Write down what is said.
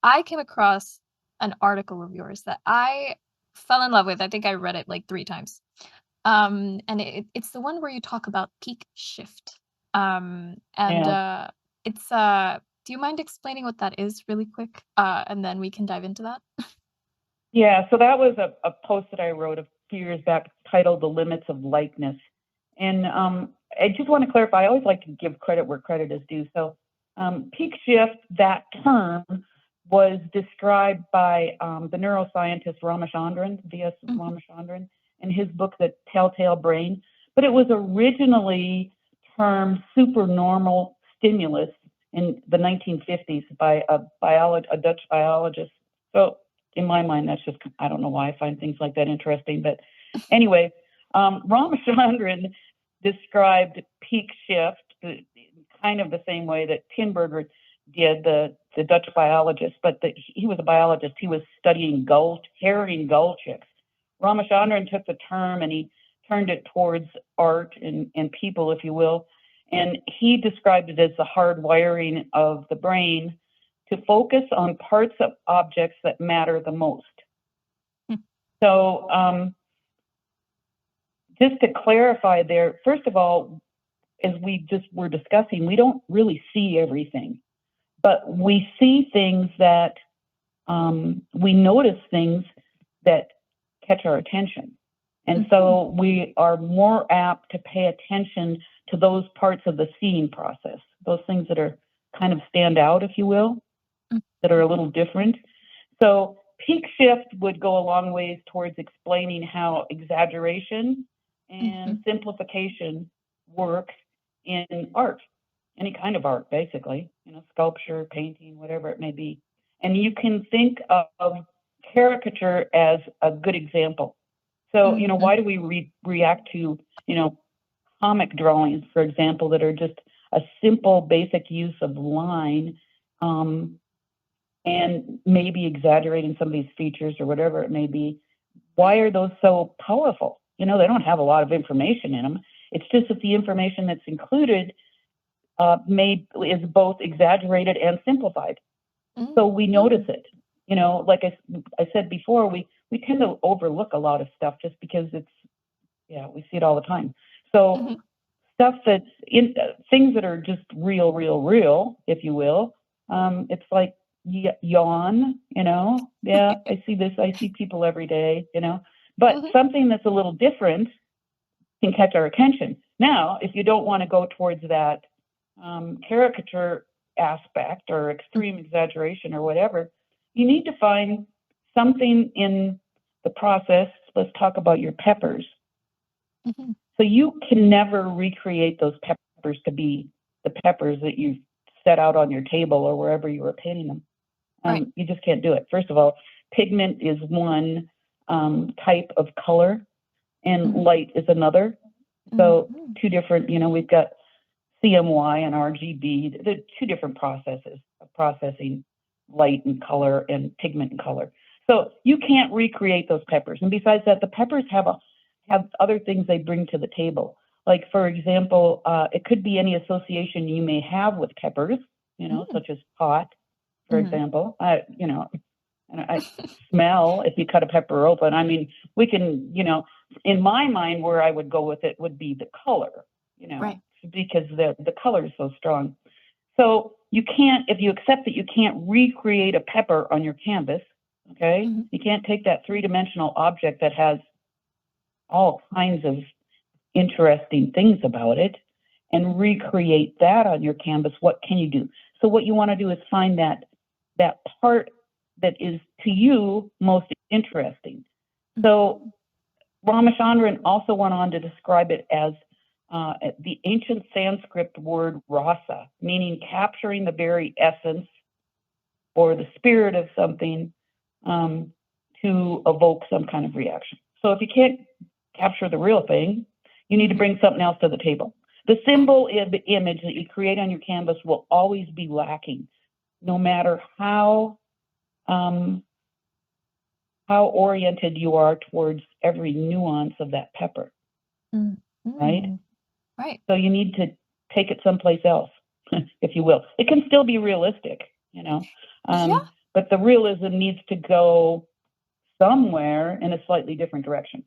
I came across an article of yours that I fell in love with. I think I read it like 3 times. And it's the one where you talk about peak shift. And Yeah. it's do you mind explaining what that is really quick? And then we can dive into that. Yeah. So that was a post that I wrote a few years back titled The Limits of Likeness. And I just want to clarify, I always like to give credit where credit is due. So peak shift, that term was described by the neuroscientist Ramachandran, V.S. Mhm. Ramachandran, in his book, The Telltale Brain. But it was originally termed supernormal stimulus in the 1950s by a Dutch biologist. So in my mind, that's just, I don't know why I find things like that interesting. But anyway, Ramachandran described peak shift kind of the same way that Tinberger did, the Dutch biologist, but he was a biologist. He was studying herring gull chicks. Ramachandran took the term and he turned it towards art and people, if you will. And he described it as the hard wiring of the brain to focus on parts of objects that matter the most. So, just to clarify there, first of all, as we just were discussing, we don't really see everything, but we see things that we notice things that catch our attention. And Mhm. so we are more apt to pay attention to those parts of the seeing process, those things that are kind of stand out, if you will, Mhm. that are a little different. So peak shift would go a long ways towards explaining how exaggeration and Mhm. simplification work in art, any kind of art, basically, sculpture, painting, whatever it may be. And you can think of caricature as a good example. So, Mhm. why do we react to, comic drawings, for example, that are just a simple, basic use of line, um, and maybe exaggerating some of these features or whatever it may be? Why Right. are those so powerful? They don't have a lot of information in them. It's just that the information that's included is both exaggerated and simplified. So we notice Mhm. it. Like I said before, we tend to overlook a lot of stuff just because we see it all the time. So Mhm. stuff that's in things that are just real, if you will. It's like yawn, Yeah, I see this. I see people every day. But Mhm. something that's a little different can catch our attention. Now, if you don't want to go towards that caricature aspect or extreme exaggeration or whatever, you need to find something in the process. Let's talk about your peppers. Mhm. So you can never recreate those peppers to be the peppers that you set out on your table or wherever you were painting them. Right. You just can't do it. First of all, pigment is one type of color, and Mhm. light is another. So Mhm. two different, we've got CMY and RGB. They're two different processes of processing light and color and pigment and color. So you can't recreate those peppers. And besides that, the peppers have other things they bring to the table. Like, for example, it could be any association you may have with peppers, Mm. such as pot, for Mhm. example. And I smell if you cut a pepper open. I mean, we can, in my mind, where I would go with it would be the color, Right. because the color is so strong. So you can't, if you accept that you can't recreate a pepper on your canvas, okay? Mhm. You can't take that three-dimensional object that has all kinds of interesting things about it and recreate that on your canvas. What can you do? So what you want to do is find that part that is to you most interesting. So Mhm. Ramachandran also went on to describe it as the ancient Sanskrit word rasa, meaning capturing the very essence or the spirit of something um, to evoke some kind of reaction. So if you can't capture the real thing, you need to Mhm. bring something else to the table. The Right. symbol image that you create on your canvas will always be lacking, no matter um, how oriented you are towards every nuance of that pepper, right? Mhm. Right. So you need to take it someplace else, if you will. It can still be realistic, Yeah. but the realism needs to go somewhere in a slightly different direction.